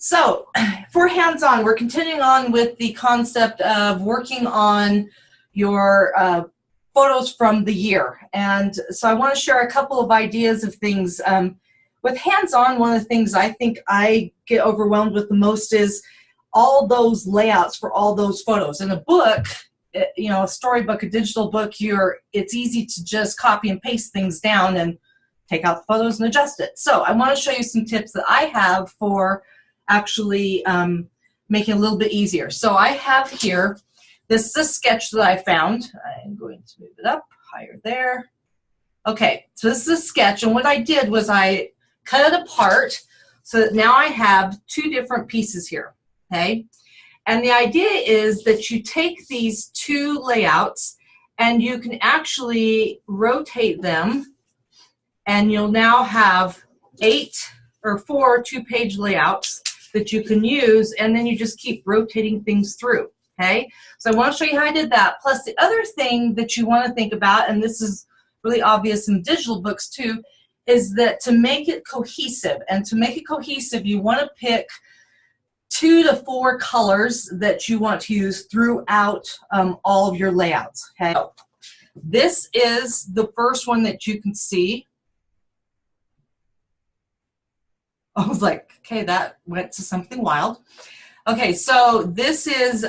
So for hands-on, we're continuing on with the concept of working on your photos from the year. And so I want to share a couple of ideas of things. With hands-on, one of the things I think I get overwhelmed with the most is all those layouts for all those photos. In a book, you know, a storybook, a digital book, it's easy to just copy and paste things down and take out the photos and adjust it. So I want to show you some tips that I have for actually making it a little bit easier. So I have here, this is a sketch that I found. I'm going to move it up higher there. Okay, so this is a sketch, and what I did was I cut it apart so that now I have two different pieces here, okay? And the idea is that you take these two layouts and you can actually rotate them, and you'll now have 4 two-page layouts that you can use, and then you just keep rotating things through, okay? So I want to show you how I did that. Plus, the other thing that you want to think about, and this is really obvious in digital books too, is that to make it cohesive, and to make it cohesive, you want to pick 2 to 4 colors that you want to use throughout all of your layouts, okay? So this is the first one that you can see. I was like, okay, that went to something wild. Okay, so this is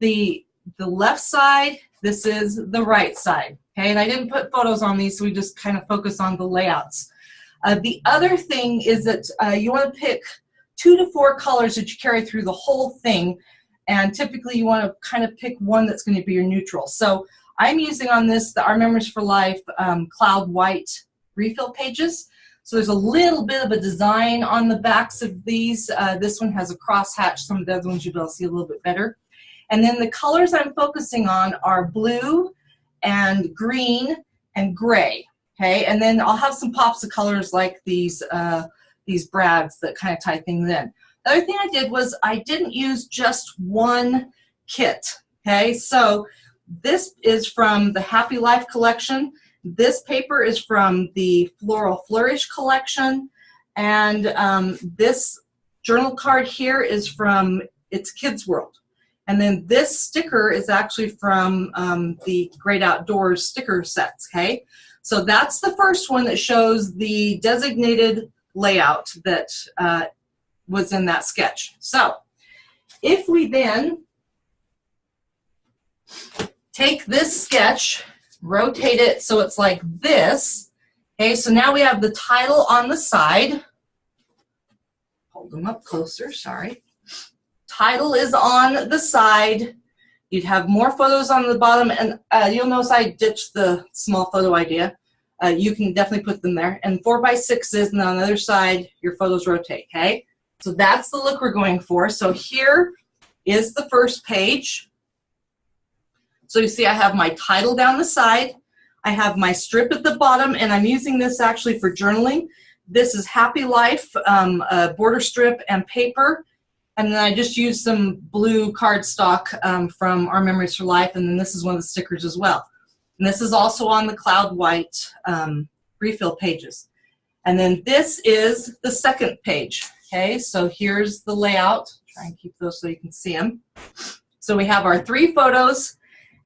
the left side, this is the right side, okay? And I didn't put photos on these, so we just kind of focus on the layouts. The other thing is that you want to pick 2 to 4 colors that you carry through the whole thing, and typically you want to kind of pick one that's going to be your neutral. So I'm using on this the Our Memories for Life Cloud White refill pages. So there's a little bit of a design on the backs of these. This one has a crosshatch. Some of the other ones you'll be able to see a little bit better. And then the colors I'm focusing on are blue and green and gray. Okay, and then I'll have some pops of colors like these brads that kind of tie things in. The other thing I did was I didn't use just one kit. Okay, so this is from the Happy Life collection. This paper is from the Floral Flourish collection, and this journal card here is from It's Kids World. And then this sticker is actually from the Great Outdoors sticker sets, okay? So that's the first one that shows the designated layout that was in that sketch. So if we then take this sketch, rotate it so it's like this, okay, so now we have the title on the side. Hold them up closer, sorry. Title is on the side. You'd have more photos on the bottom, and you'll notice I ditched the small photo idea. You can definitely put them there. And 4x6s, and on the other side, your photos rotate, okay? So that's the look we're going for. So here is the first page. So you see I have my title down the side. I have my strip at the bottom, and I'm using this actually for journaling. This is Happy Life, border strip and paper. And then I just used some blue cardstock from Our Memories for Life, and then this is one of the stickers as well. And this is also on the Cloud White refill pages. And then this is the second page, okay? So here's the layout. Try and keep those so you can see them. So we have our 3 photos.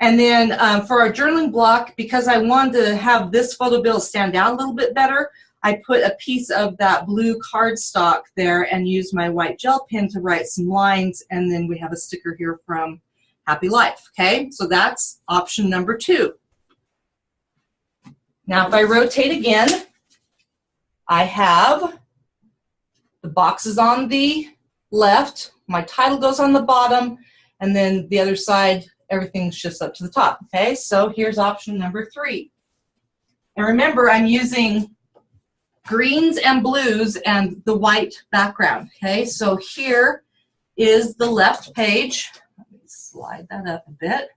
And then for our journaling block, because I wanted to have this photo bill stand out a little bit better, I put a piece of that blue cardstock there and used my white gel pen to write some lines, and then we have a sticker here from Happy Life, okay? So that's option number 2. Now if I rotate again, I have the boxes on the left, my title goes on the bottom, and then the other side, everything shifts up to the top, okay? So here's option number 3. And remember, I'm using greens and blues and the white background, okay? So here is the left page. Let me slide that up a bit.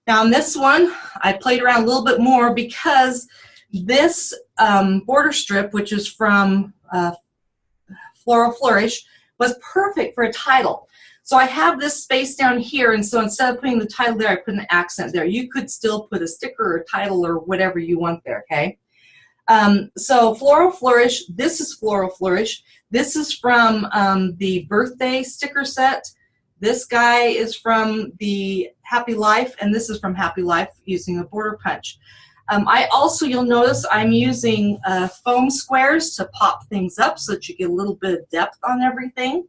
Now on this one, I played around a little bit more because this border strip, which is from Floral Flourish, was perfect for a title. So I have this space down here, and so instead of putting the title there, I put an accent there. You could still put a sticker or a title or whatever you want there, okay? So Floral Flourish, this is Floral Flourish. This is from the birthday sticker set. This guy is from the Happy Life, and this is from Happy Life using a border punch. I also, you'll notice I'm using foam squares to pop things up so that you get a little bit of depth on everything.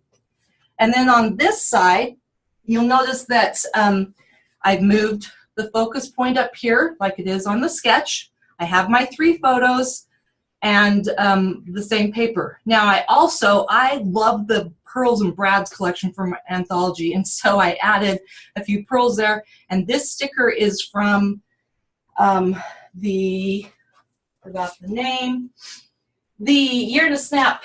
And then on this side, you'll notice that I've moved the focus point up here like it is on the sketch. I have my 3 photos and the same paper. Now I love the Pearls and Brad's collection from my anthology, and so I added a few pearls there. And this sticker is from forgot the name, the Year to Snap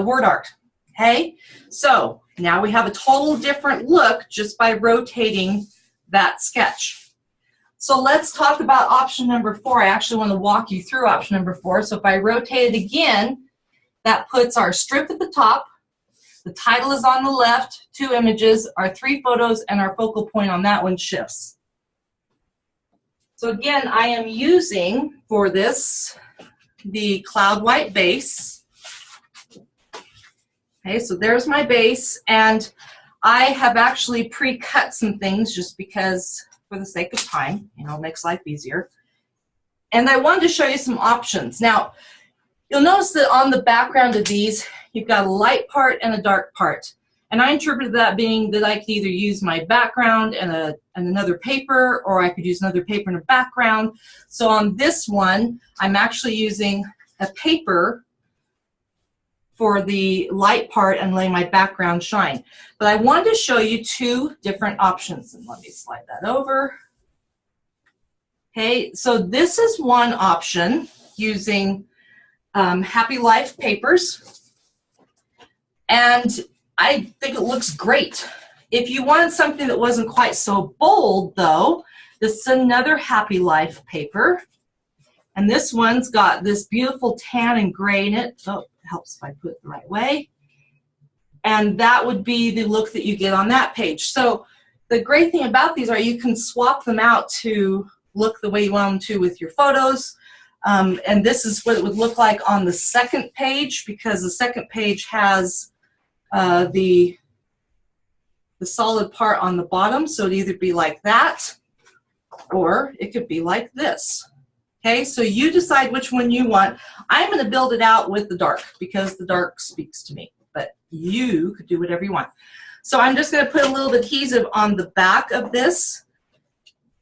word art. Okay, so now we have a total different look just by rotating that sketch. So let's talk about option number 4. I actually want to walk you through option number 4. So if I rotate it again, that puts our strip at the top, the title is on the left, 2 images, our 3 photos, and our focal point on that one shifts. So again, I am using for this the cloud white base. Okay, so there's my base, and I have actually pre-cut some things just because, for the sake of time, you know, it makes life easier. And I wanted to show you some options. Now, you'll notice that on the background of these, you've got a light part and a dark part. And I interpreted that being that I could either use my background and another paper, or I could use another paper and a background. So on this one, I'm actually using a paper for the light part and letting my background shine. But I wanted to show you 2 different options. And let me slide that over. Okay, so this is one option using Happy Life papers. And I think it looks great. If you wanted something that wasn't quite so bold, though, this is another Happy Life paper. And this one's got this beautiful tan and gray in it. Oh, it helps if I put it the right way. And that would be the look that you get on that page. So the great thing about these are you can swap them out to look the way you want them to with your photos. And this is what it would look like on the second page, because the second page has the solid part on the bottom, so it'd either be like that or it could be like this. Okay, so you decide which one you want. I'm going to build it out with the dark because the dark speaks to me, but you could do whatever you want. So I'm just going to put a little adhesive on the back of this.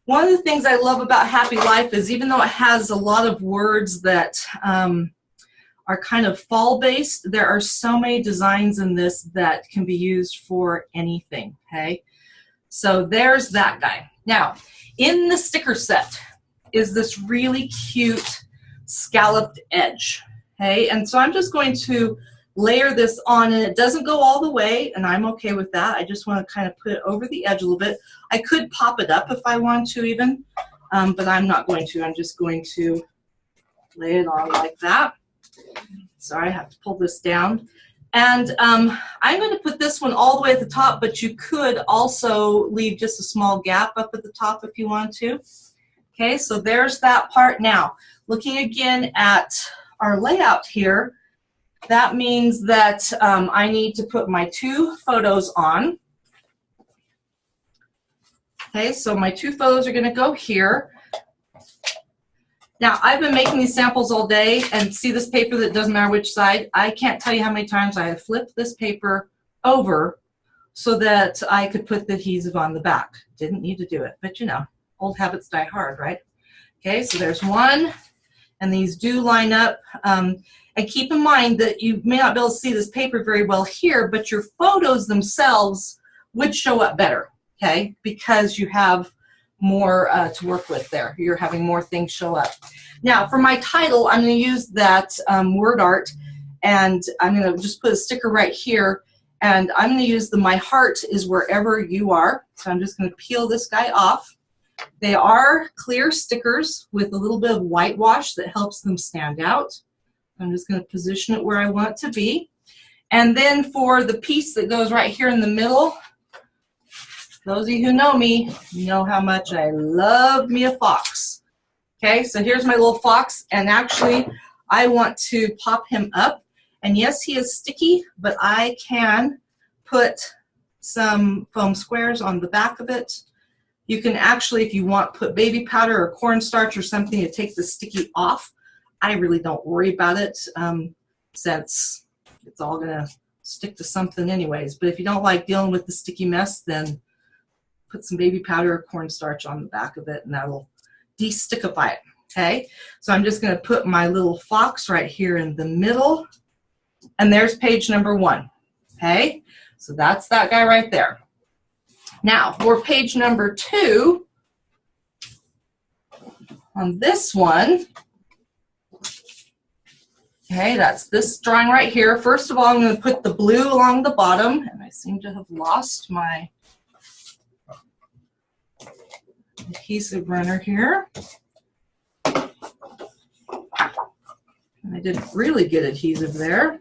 One of the things I love about Happy Life is even though it has a lot of words that are kind of fall-based, there are so many designs in this that can be used for anything, okay? So there's that guy. Now, in the sticker set is this really cute scalloped edge, okay? And so I'm just going to layer this on, and it doesn't go all the way, and I'm okay with that. I just want to kind of put it over the edge a little bit. I could pop it up if I want to even, but I'm not going to. I'm just going to lay it on like that. Sorry, I have to pull this down. And I'm going to put this one all the way at the top, but you could also leave just a small gap up at the top if you want to. Okay, so there's that part. Now, looking again at our layout here, that means that I need to put my 2 photos on. Okay, so my 2 photos are going to go here. Now, I've been making these samples all day, and see this paper that doesn't matter which side? I can't tell you how many times I have flipped this paper over so that I could put the adhesive on the back. Didn't need to do it, but you know, old habits die hard, right? Okay, so there's one, and these do line up. And keep in mind that you may not be able to see this paper very well here, but your photos themselves would show up better, okay, because you have more to work with there. You're having more things show up. Now, for my title, I'm going to use that word art, and I'm going to just put a sticker right here, and I'm going to use the My Heart is Wherever You Are. So I'm just going to peel this guy off. They are clear stickers with a little bit of whitewash that helps them stand out. I'm just going to position it where I want it to be. And then for the piece that goes right here in the middle, those of you who know me know how much I love me a fox. Okay, so here's my little fox, and actually I want to pop him up. And yes, he is sticky, but I can put some foam squares on the back of it. You can actually, if you want, put baby powder or cornstarch or something to take the sticky off. I really don't worry about it since it's all gonna stick to something anyways. But if you don't like dealing with the sticky mess, then put some baby powder or cornstarch on the back of it and that'll de-stickify it, okay? So I'm just gonna put my little fox right here in the middle, and there's page number 1, okay? So that's that guy right there. Now for page number 2, on this one, okay, that's this drawing right here. First of all, I'm going to put the blue along the bottom, and I seem to have lost my adhesive runner here. And I didn't really get adhesive there.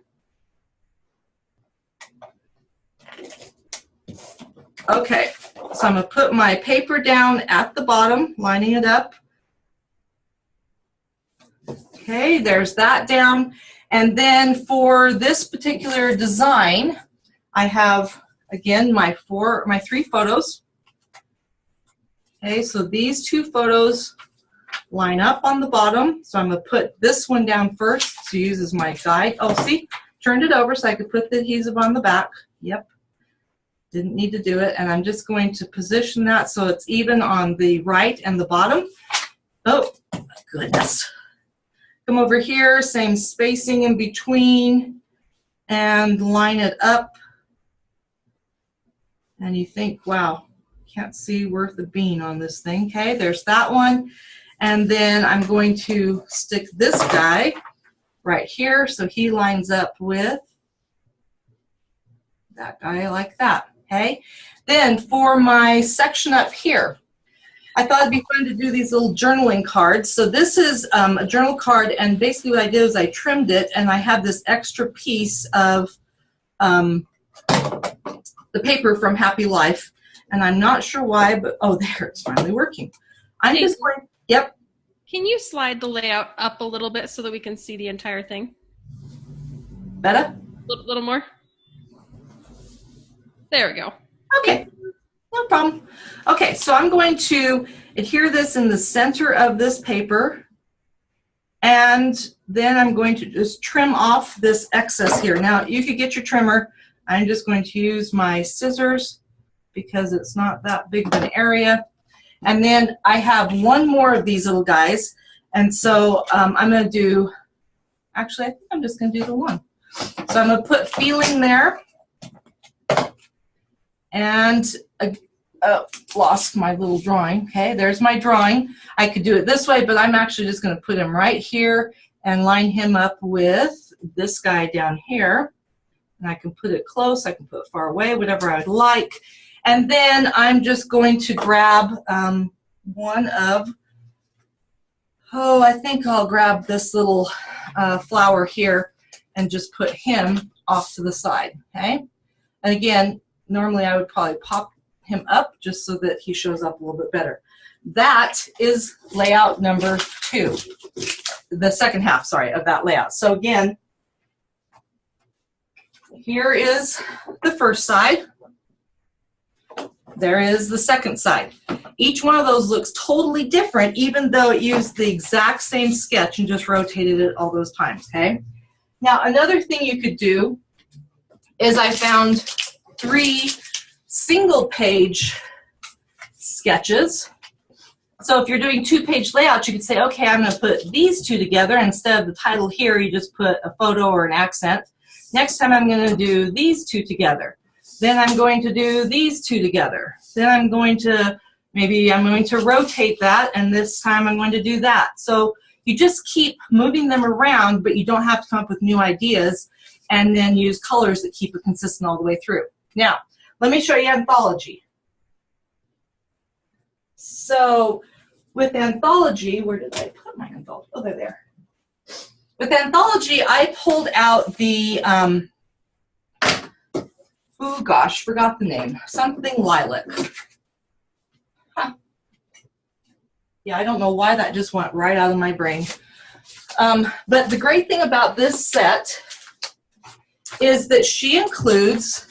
Okay, so I'm going to put my paper down at the bottom, lining it up. Okay, there's that down. And then for this particular design, I have, again, my 3 photos. Okay, so these 2 photos line up on the bottom. So I'm going to put this one down first to use as my guide. Oh, see, turned it over so I could put the adhesive on the back. Yep, didn't need to do it. And I'm just going to position that so it's even on the right and the bottom. Oh, my goodness. Come over here, same spacing in between, and line it up. And you think, wow, can't see worth a bean on this thing. Okay, there's that one. And then I'm going to stick this guy right here so he lines up with that guy like that. Okay, then for my section up here, I thought it'd be fun to do these little journaling cards. So this is a journal card, and basically what I did is I trimmed it, and I have this extra piece of the paper from Happy Life, and I'm not sure why, but oh, there, it's finally working. I'm just going, yep. Can you slide the layout up a little bit so that we can see the entire thing? Better? A little more? There we go. Okay. No problem. Okay, so I'm going to adhere this in the center of this paper, and then I'm going to just trim off this excess here. Now, you could get your trimmer. I'm just going to use my scissors because it's not that big of an area. And then I have one more of these little guys, and so I'm going to do, actually, I think I'm just going to do the one. So I'm going to put feeling there. And lost my little drawing. Okay, there's my drawing. I could do it this way, but I'm actually just going to put him right here and line him up with this guy down here. And I can put it close, I can put it far away, whatever I'd like. And then I'm just going to grab one of, I think I'll grab this little flower here and just put him off to the side. Okay, and again, normally I would probably pop him up just so that he shows up a little bit better. That is layout number 2, the second half, sorry, of that layout. So again, here is the first side. There is the second side. Each one of those looks totally different, even though it used the exact same sketch and just rotated it all those times, okay? Now, another thing you could do is I found 3 single-page sketches. So if you're doing 2-page layouts, you could say, okay, I'm going to put these 2 together. Instead of the title here, you just put a photo or an accent. Next time I'm going to do these 2 together. Then I'm going to do these 2 together. Then I'm going to, maybe I'm going to rotate that, and this time I'm going to do that. So you just keep moving them around, but you don't have to come up with new ideas, and then use colors that keep it consistent all the way through. Now, let me show you Anthology. So with Anthology, where did I put my Anthology? Oh, they're there. With Anthology, I pulled out the, oh gosh, forgot the name. Something lilac. Huh. Yeah, I don't know why that just went right out of my brain. But the great thing about this set is that she includes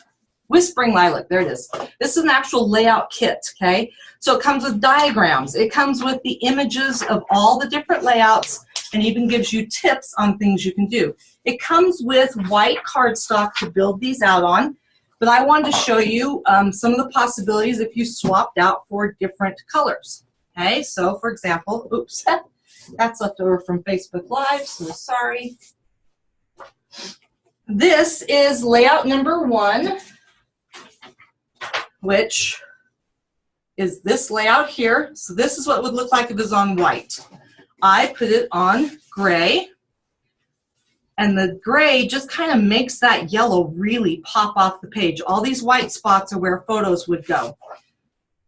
Whispering Lilac. There it is. This is an actual layout kit, okay? So it comes with diagrams. It comes with the images of all the different layouts and even gives you tips on things you can do. It comes with white cardstock to build these out on, but I wanted to show you some of the possibilities if you swapped out for different colors. Okay, so for example, oops, that's left over from Facebook Live, so sorry. This is layout number 1, which is this layout here. So this is what it would look like if it was on white. I put it on gray, and the gray just kind of makes that yellow really pop off the page. All these white spots are where photos would go.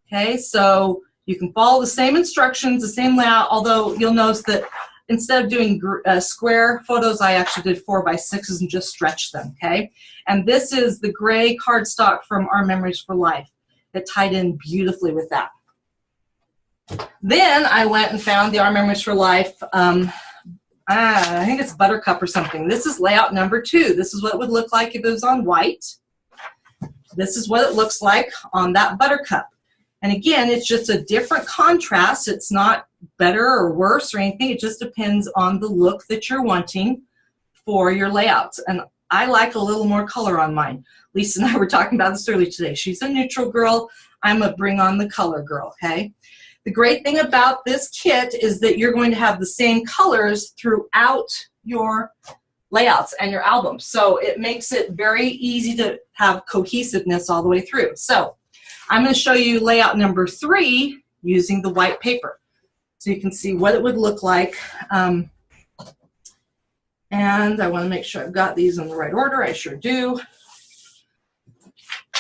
Okay, so you can follow the same instructions, the same layout, although you'll notice that instead of doing square photos, I actually did 4x6s and just stretched them, okay? And this is the gray cardstock from Our Memories for Life. It tied in beautifully with that. Then I went and found the Our Memories for Life, I think it's Buttercup or something. This is layout number 2. This is what it would look like if it was on white. This is what it looks like on that Buttercup. And again, it's just a different contrast. It's not better or worse or anything. It just depends on the look that you're wanting for your layouts. And I like a little more color on mine. Lisa and I were talking about this earlier today. She's a neutral girl. I'm a bring on the color girl, okay? The great thing about this kit is that you're going to have the same colors throughout your layouts and your albums. So it makes it very easy to have cohesiveness all the way through. So I'm going to show you layout number 3 using the white paper. So you can see what it would look like. And I want to make sure I've got these in the right order. I sure do.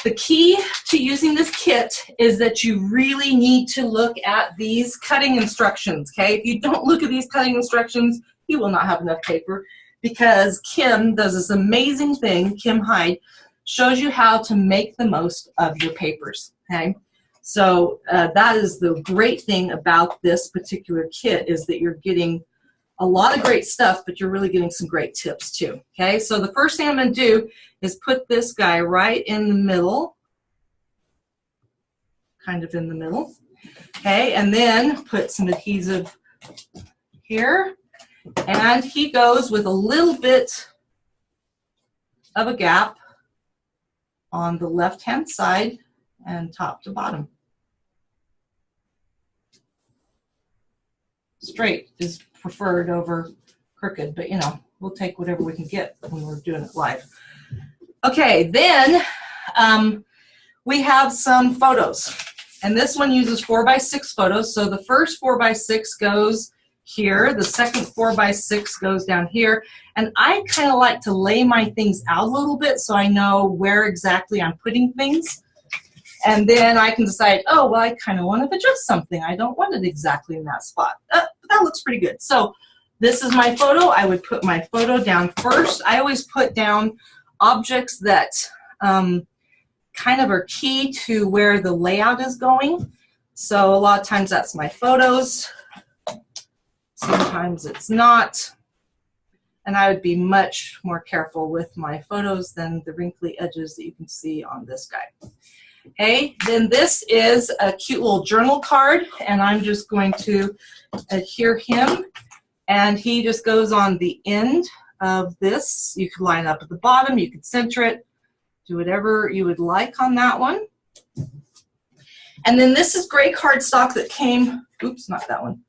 The key to using this kit is that you really need to look at these cutting instructions, okay? If you don't look at these cutting instructions, you will not have enough paper, because Kim does this amazing thing. Kim Hyde shows you how to make the most of your papers, okay? So that is the great thing about this particular kit, is that you're getting a lot of great stuff, but you're really getting some great tips too, okay? So the first thing I'm going to do is put this guy right in the middle, kind of in the middle, okay? And then put some adhesive here, and he goes with a little bit of a gap on the left-hand side and top to bottom. Straight is preferred over crooked, but you know, we'll take whatever we can get when we're doing it live. Okay, then we have some photos, and this one uses 4x6 photos. So the first 4x6 goes here, the second 4x6 goes down here, and I kind of like to lay my things out a little bit so I know where exactly I'm putting things. And then I can decide, oh, well, I kind of want to adjust something. I don't want it exactly in that spot. That looks pretty good. So this is my photo. I would put my photo down first. I always put down objects that kind of are key to where the layout is going. So a lot of times that's my photos. Sometimes it's not. And I would be much more careful with my photos than the wrinkly edges that you can see on this guy. Okay, then this is a cute little journal card, and I'm just going to adhere him, and he just goes on the end of this. You could line up at the bottom, you could center it, do whatever you would like on that one. And then this is gray cardstock that came, oops, not that one.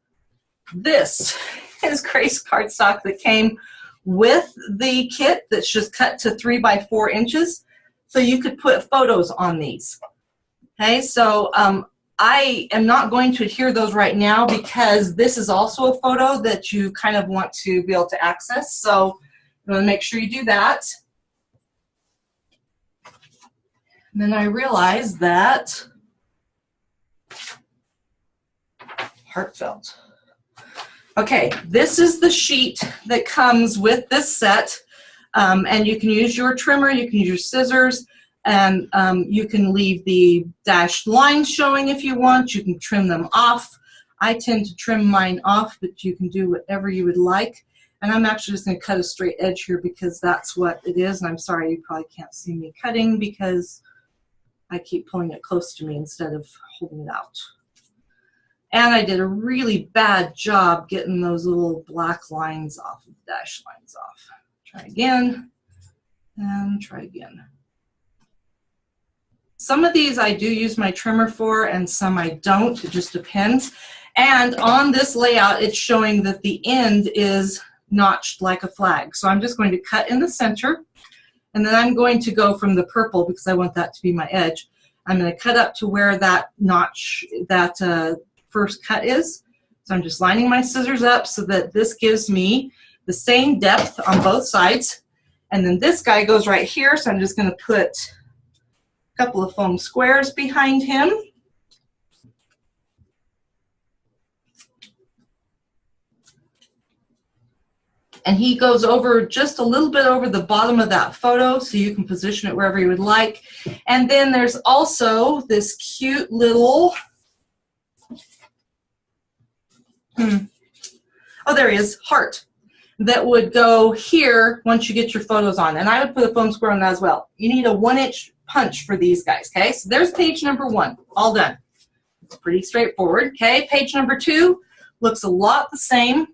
This is gray cardstock that came with the kit that's just cut to 3x4 inches. So you could put photos on these. Okay, so I am not going to adhere those right now because this is also a photo that you kind of want to be able to access. So I'm going to make sure you do that. And then I realized that heartfelt. Okay, this is the sheet that comes with this set. And you can use your trimmer, you can use your scissors, and you can leave the dashed lines showing if you want. You can trim them off. I tend to trim mine off, but you can do whatever you would like. And I'm actually just going to cut a straight edge here because that's what it is. And I'm sorry you probably can't see me cutting because I keep pulling it close to me instead of holding it out. And I did a really bad job getting those little black lines off, the dash lines off. Try again, and try again. Some of these I do use my trimmer for, and some I don't. It just depends. And on this layout, it's showing that the end is notched like a flag. So I'm just going to cut in the center, and then I'm going to go from the purple because I want that to be my edge. I'm going to cut up to where that notch, that first cut is. So I'm just lining my scissors up so that this gives me the same depth on both sides. And then this guy goes right here, so I'm just going to put a couple of foam squares behind him. And he goes over just a little bit over the bottom of that photo, so you can position it wherever you would like. And then there's also this cute little, oh, there he is, heart, that would go here once you get your photos on. And I would put a foam square on that as well. You need a 1-inch punch for these guys, okay? So there's page number 1, all done. It's pretty straightforward, okay? Page number 2 looks a lot the same.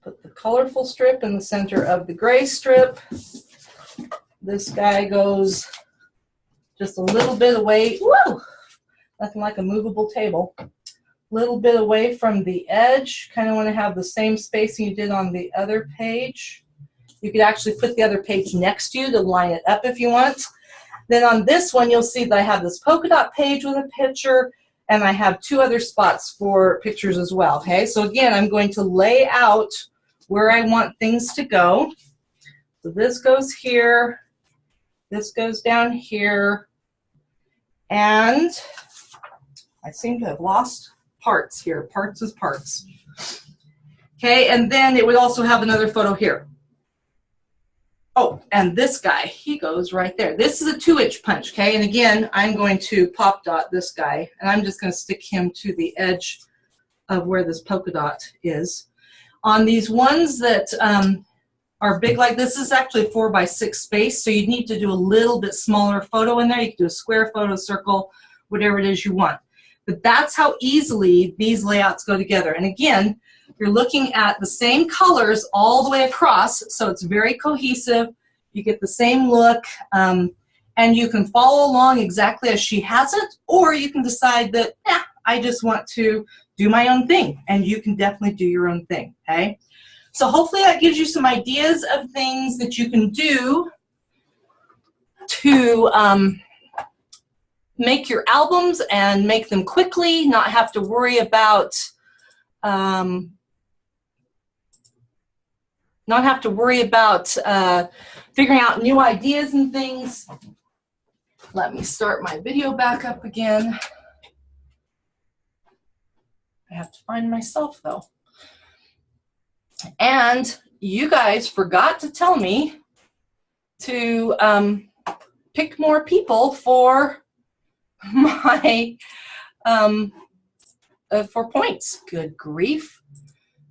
Put the colorful strip in the center of the gray strip. This guy goes just a little bit away. Whoa! Nothing like a movable table. A little bit away from the edge. Kind of want to have the same spacing you did on the other page. You could actually put the other page next to you to line it up if you want. Then on this one, you'll see that I have this polka dot page with a picture, and I have 2 other spots for pictures as well, okay? So again, I'm going to lay out where I want things to go. So this goes here, this goes down here, and I seem to have lost parts here. Parts is parts. Okay, and then it would also have another photo here. Oh, and this guy, he goes right there. This is a 2-inch punch, okay? And again, I'm going to pop dot this guy, and I'm just going to stick him to the edge of where this polka dot is. On these ones that are big like this is actually a 4x6 space, so you need to do a little bit smaller photo in there. You can do a square photo, circle, whatever it is you want. But that's how easily these layouts go together. And again, you're looking at the same colors all the way across, so it's very cohesive. You get the same look, and you can follow along exactly as she has it, or you can decide that, I just want to do my own thing, and you can definitely do your own thing, okay? So hopefully that gives you some ideas of things that you can do to make your albums and make them quickly, not have to worry about figuring out new ideas and things. Let me start my video back up again. I have to find myself though. And you guys forgot to tell me to pick more people for my for points. Good grief.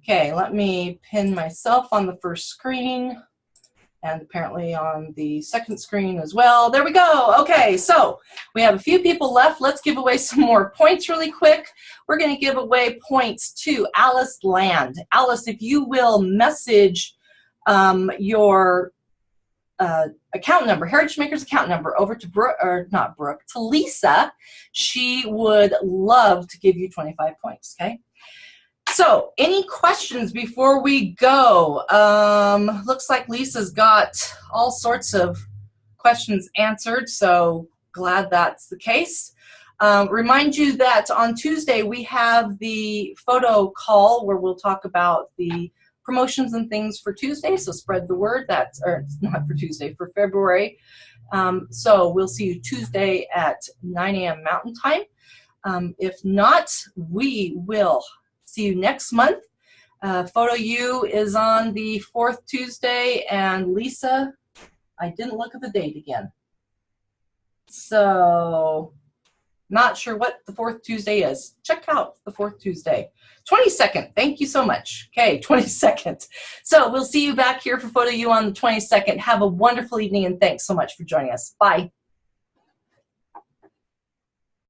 Okay, let me pin myself on the first screen and apparently on the second screen as well. There we go. Okay, so we have a few people left. Let's give away some more points really quick. We're going to give away points to Alice Land. Alice, if you will message your account number, Heritage Makers account number, over to Brooke, or not Brooke, to Lisa, she would love to give you 25 points, okay? So, any questions before we go? Looks like Lisa's got all sorts of questions answered, so glad that's the case. Remind you that on Tuesday we have the photo call where we'll talk about the promotions and things for Tuesday, so spread the word. That's, or it's not for Tuesday, for February. So we'll see you Tuesday at 9 a.m. Mountain Time. If not, we will see you next month. Photo U is on the 4th Tuesday, and Lisa, I didn't look at the date again. So, not sure what the 4th Tuesday is. Check out the 4th Tuesday. 22nd, thank you so much. Okay, 22nd. So, we'll see you back here for Photo U on the 22nd. Have a wonderful evening, and thanks so much for joining us. Bye.